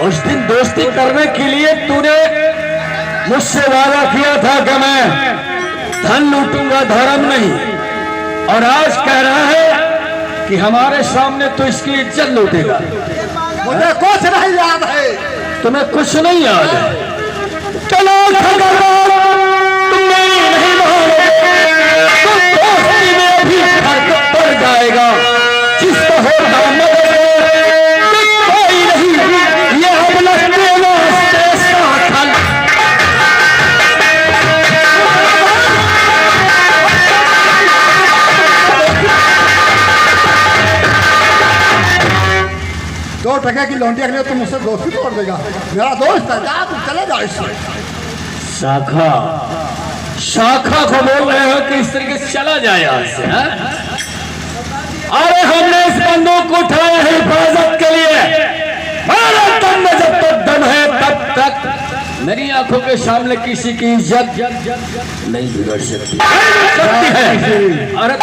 उस दिन दोस्ती करने के लिए तूने मुझसे वादा किया था कि मैं धन लूटूंगा, धर्म नहीं, और आज कह रहा है कि हमारे सामने तो इसकी इज्जत लूटेगा। मुझे कुछ नहीं याद है। तुम्हें कुछ नहीं याद है? चलो तुम मेरी नहीं मानोगे तो दोस्ती में भी फर्क पड़ जाएगा। जिसको होगा मदद कोई नहीं, ये अब लगते दो टके की लौंडिया के लिए तुम मुझसे दोस्ती तोड़ देगा? मेरा दोस्त है, जा तुम चले जाओ इससे। शाखा शाखा को बोल रहे हो कि इस तरीके से चला जाए यहाँ से? अरे हमने इस बंदूक को उठाया है हिफाजत के लिए। मेरा दम में जब तक दम है तब तक मेरी आंखों के सामने किसी की इज्जत नहीं बिगड़ सकती है। अरे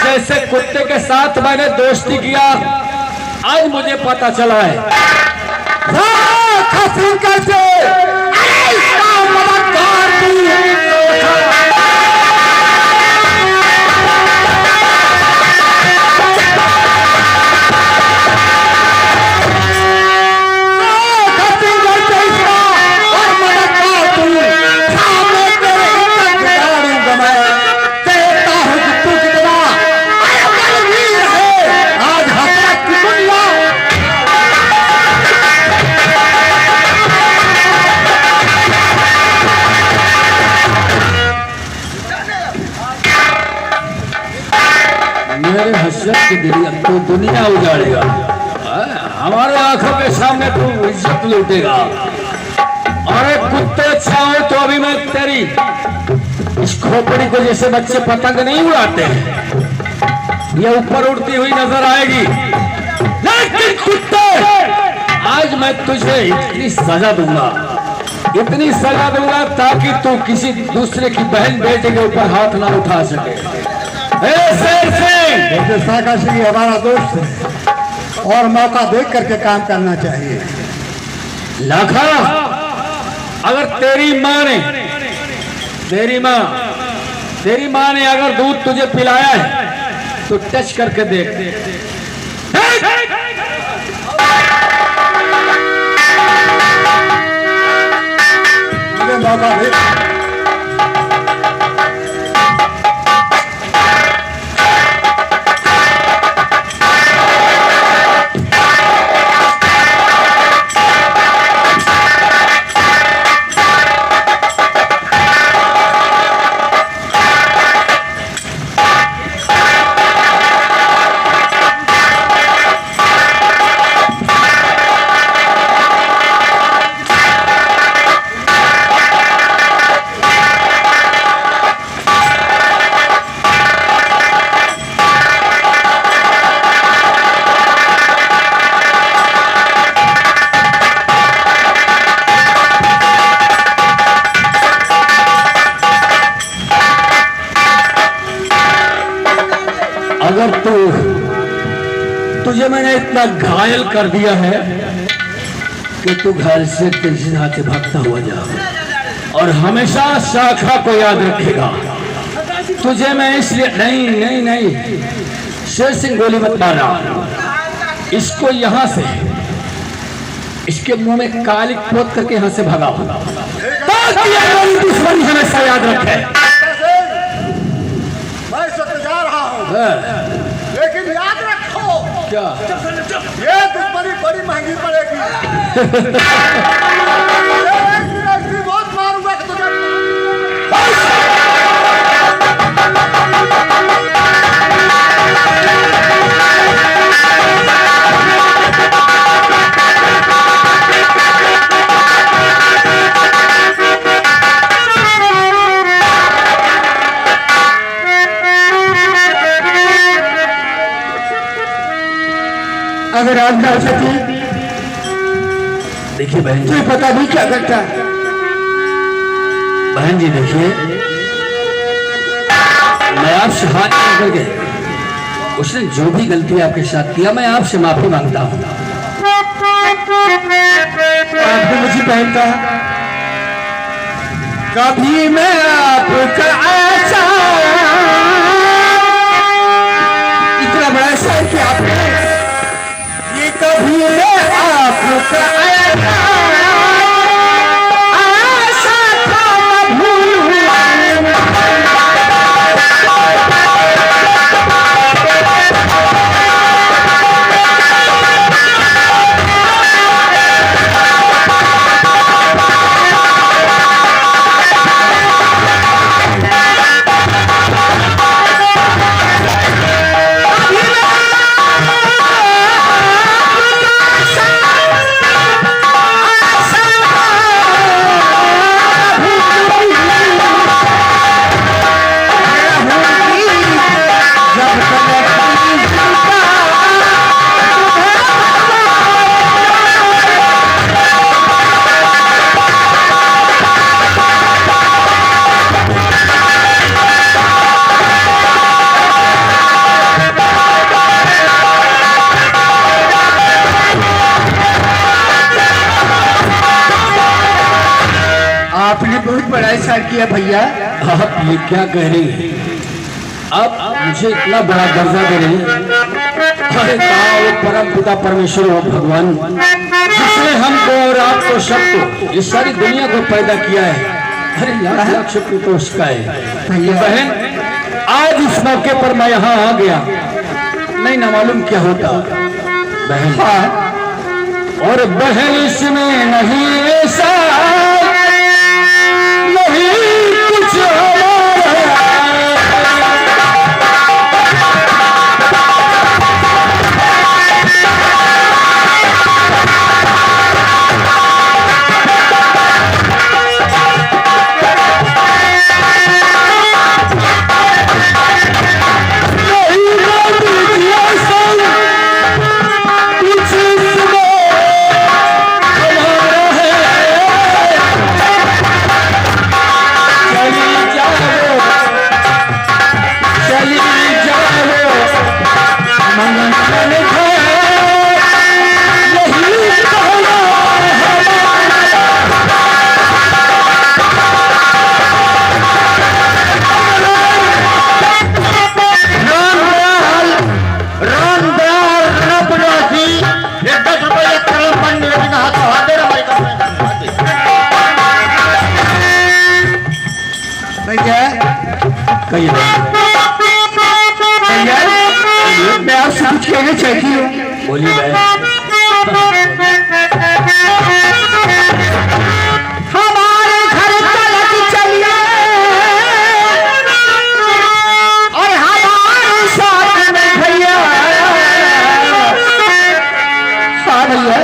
जैसे कुत्ते के साथ मैंने दोस्ती किया, आज मुझे पता चला है कैसे मेरे हसरत के जरिए तो दुनिया उजाड़ेगा, हमारे आंखों के सामने तू इज्जत लूटेगा। अरे कुत्ते छाओ तो अभी मैं तेरी इस खोपड़ी को जैसे बच्चे पतंग नहीं उड़ाते हैं, ये ऊपर उड़ती हुई नजर आएगी। लेकिन कुत्ते, आज मैं तुझे इतनी सजा दूंगा, इतनी सजा दूंगा ताकि तू किसी दूसरे की बहन बेटे के ऊपर हाथ ना उठा सके। शाखा सिंह हमारा दोस्त है और मौका देख करके काम करना चाहिए। लाखा, अगर तेरी माँ ने अगर दूध तुझे पिलाया है तो टच करके देख। मुझे मौका दे। अगर तुझे मैंने इतना घायल कर दिया है कि तू घर से तेजी से भागता हुआ जा और हमेशा शाखा को याद रखेगा। तुझे मैं इसलिए नहीं शेर सिंह गोली मत मारना, इसको यहाँ से इसके मुंह में काली पोत करके यहाँ से भगाओ ताकि दुश्मनी हमेशा याद रखे। मैं जा रहा हूँ, लेकिन याद रखो क्या ये दुश्मनी बड़ी महंगी पड़ेगी। बहुत मारूंगा तुझे। अगर आज ना सकी, देखिए बहन जी, तुझे पता नहीं क्या करता है। बहन जी देखिए, मैं आपसे हाथ जोड़ करके उसने जो भी गलती आपके साथ किया मैं आपसे माफी मांगता हूँ। आपने मुझे बहन कहा कभी मैं आपका ऐसा इतना बड़ा शायर कि आपने ये कभी मैं आपका ऐसा आपने बहुत बड़ा इशार किया भैया। आप ये क्या कह रही हैं? आप मुझे इतना बड़ा दर्जा दे रही हैं? अरे कहा वो परम पिता परमेश्वर हो भगवान जिसने हमको और आपको सबको इस सारी दुनिया को पैदा किया है। अरे लाख लाख शुक्र तो उसका है। बहन आज इस मौके पर मैं यहाँ आ गया, नहीं ना मालूम क्या होता बहन। और बहन इसमें नहीं ऐसा कुछ मैं आपसे कुछ कहना चाहती हूँ। बोलिए बहन। हमारे घर तलक चलिए और हमारे साथ में भैया। हाँ भैया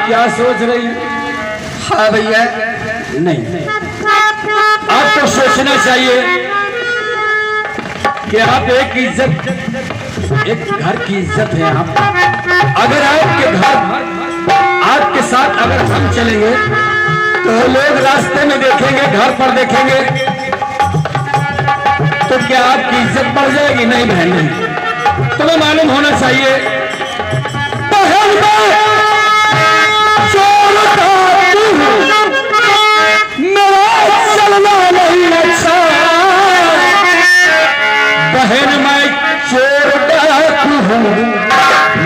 क्या सोच रही है? हाँ भैया नहीं, आपको सोचना चाहिए कि आप एक इज्जत, एक घर की इज्जत है आप। अगर आपके घर, आपके साथ अगर हम चलेंगे तो लोग रास्ते में देखेंगे, घर पर देखेंगे तो क्या आपकी इज्जत बढ़ जाएगी? नहीं बहन नहीं। तुम्हें मालूम होना चाहिए बहन मेरा चलना नहीं अच्छा। बहन मैं चोर डाकू हूँ,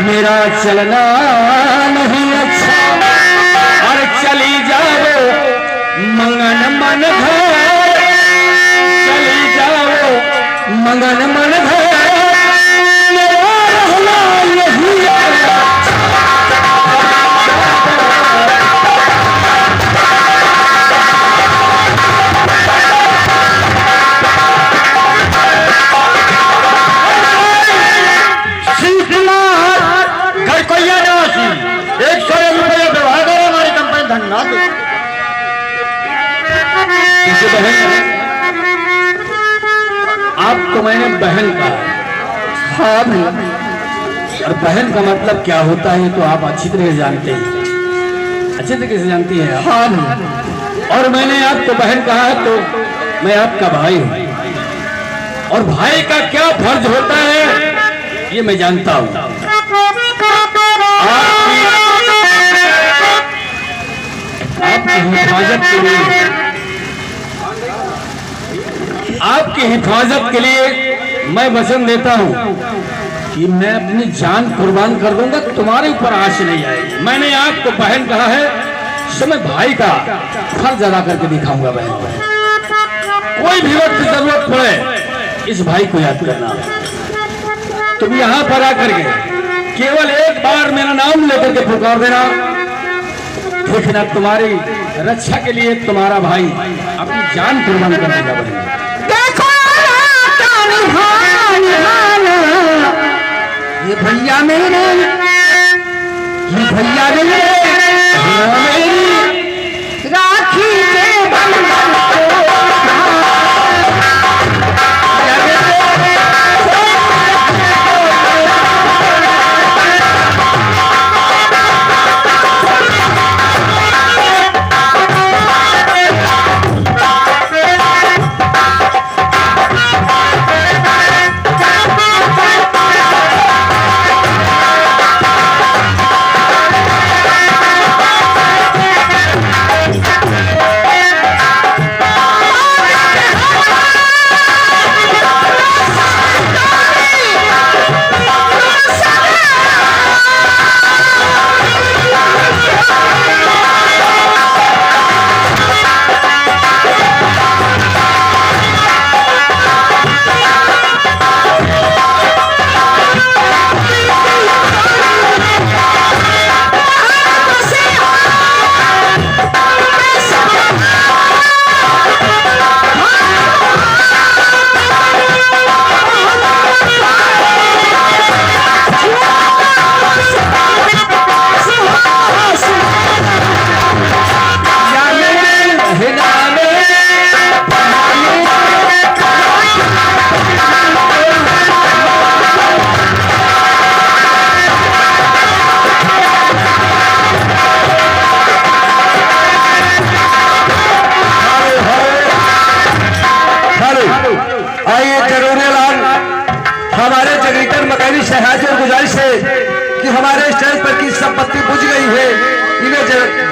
मेरा चलना नहीं अच्छा। और चली जाओ मंगन मन घर, चली जाओ मंगन मन घर, मेरा रहना यही है। आपको मैंने बहन कहा। हाँ भैया। और बहन का मतलब क्या होता है तो आप अच्छी तरह से जानते हैं, अच्छी तरीके से जानती हैं आप। हाँ भैया। और मैंने आपको बहन कहा है तो मैं आपका भाई हूं, और भाई का क्या फर्ज होता है ये मैं जानता हूं। आपकी हिफाजत के लिए मैं वचन देता हूं कि मैं अपनी जान कुर्बान कर दूंगा, तुम्हारे ऊपर आश नहीं आएगी। मैंने आपको बहन कहा है, तो मैं भाई का फर्ज अदा करके दिखाऊंगा। बहन कोई भी वक्त जरूरत पड़े इस भाई को याद करना। तुम यहाँ पर आकर के केवल एक बार मेरा नाम लेकर के पुकार देना, देखना तुम्हारी रक्षा के लिए तुम्हारा भाई अपनी जान कुर्बान कर देगा। देखो ये भैया मेरे, ये भैया मेरे राखी के बंधन को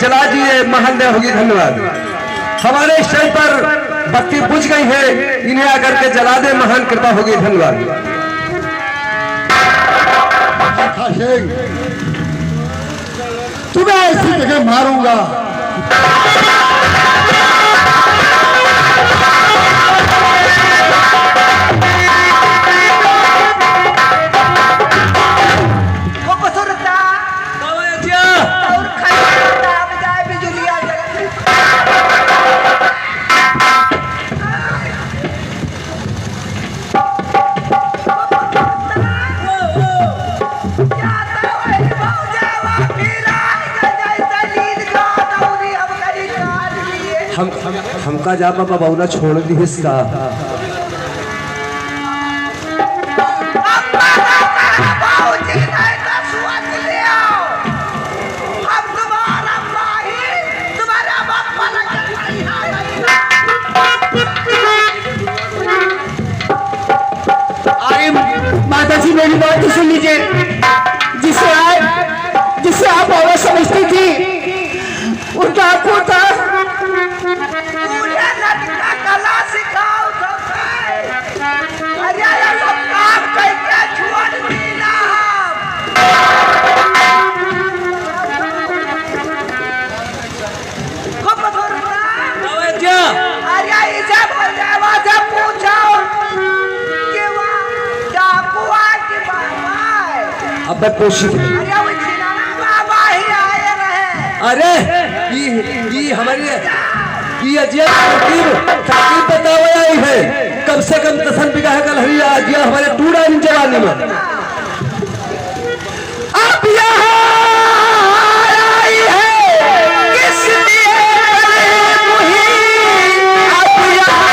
जला दिए महल होगी। धन्यवाद। हमारे स्टेज पर बत्ती बुझ गई है, इन्हें आकर के जला दे, महान कृपा होगी। धन्यवाद। तुम्हें ऐसी जगह मारूंगा हमका जा पापा बहुना छोड़ दी इसका। अरे माता जी मेरी बात तो सुन लीजिए। जिसे आप औरत समझती थी उनका आपको था। अब मैं कोशिश अरे ये हमारी तरकीब बताओ आई है। कम से कम 10 बीघा कल हरिया आ गया हमारे टूड़ा जवानी में। अब यहाँ आई है किस लिए अब यहाँ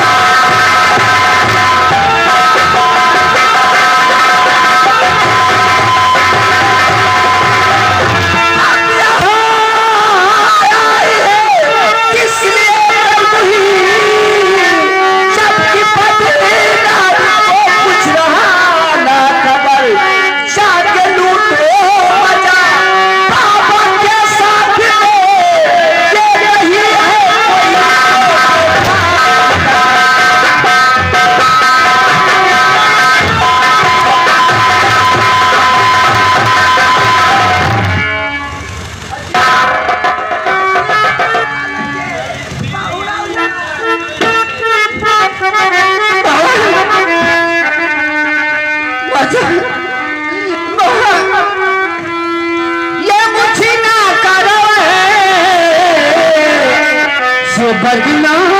बदनाम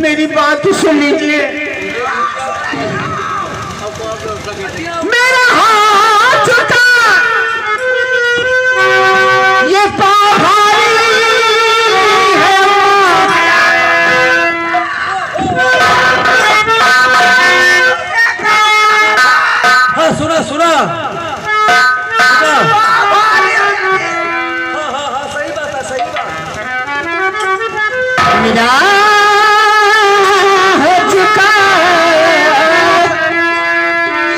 मेरी बात सुन लीजिए। मेरा हाथ का ये पाँव भारी है। हाँ सुना सुना मेरा हो चुका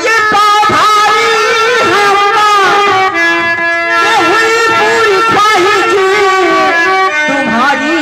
ये पाँव भारी है। ये हुई पूरी ख्वाहिश तुम्हारी।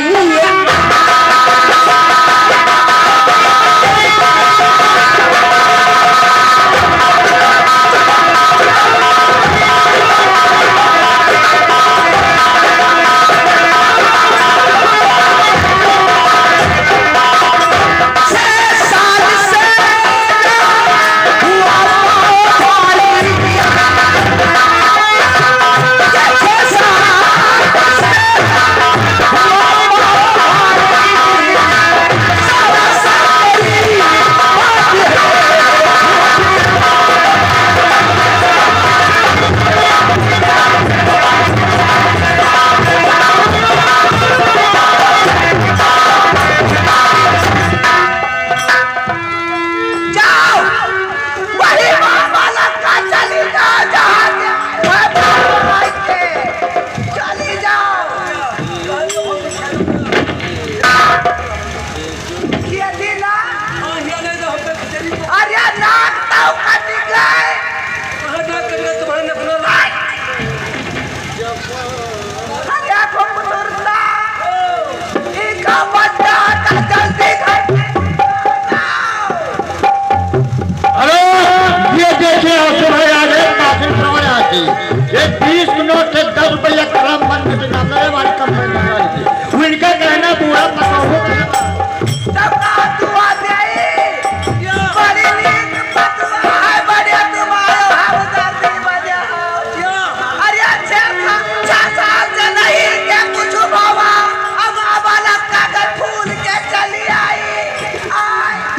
ये 20 मिनट से 10 रुपया खराब मन में हमारी कंपनी उनका कहना पूरा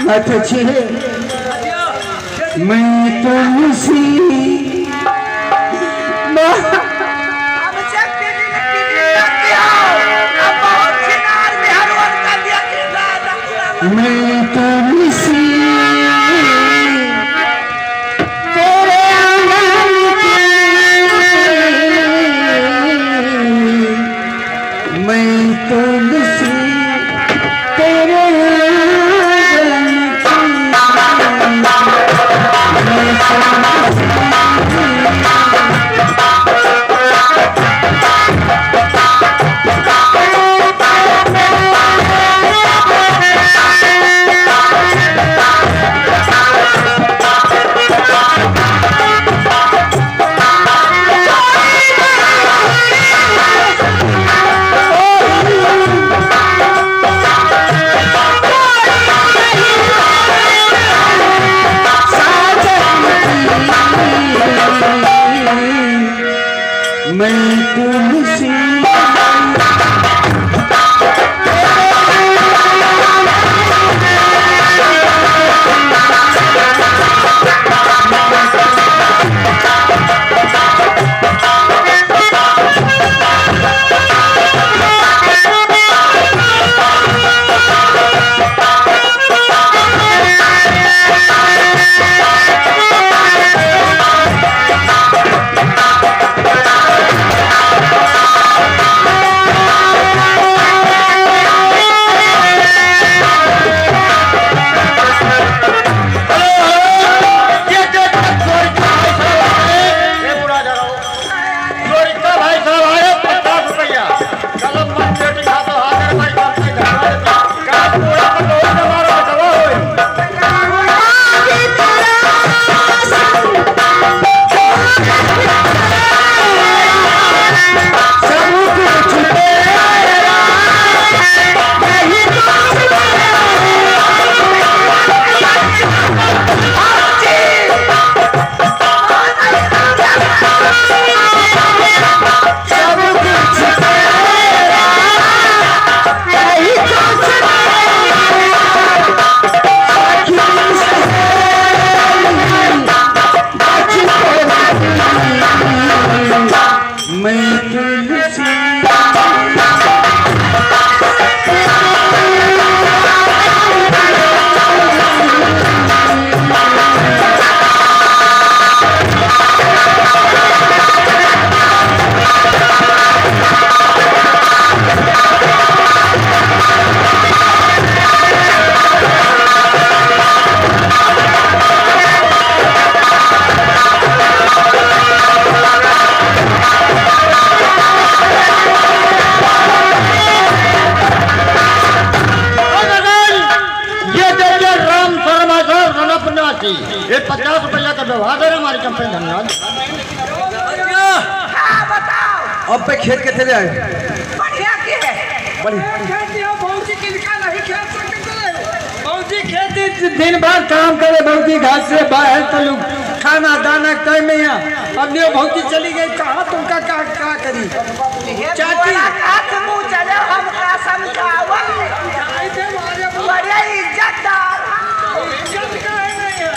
मैं तुमसे मैं तुमसे तेरे आंगन मैं तुमसे तेरे आंगन मैं तुलसी ये 50 रुपया का व्यवहार है हमारी कंपनी। धन्यवाद। हाँ बताओ। अब पे खेत के चले आए बढ़िया की है। बढ़िया बहुत किनका नहीं खेल सकते। बहुत खेती दिन भर काम करे, बहुत घास से बाहर तो लोग खाना दाना कहीं नहीं है। अब ये बहुत चली गई, कहाँ तुमका क्या करी चाची हाथ मुंह चले हमका समझावा। बड़े इज्जतदार इज्जत का है नहीं है।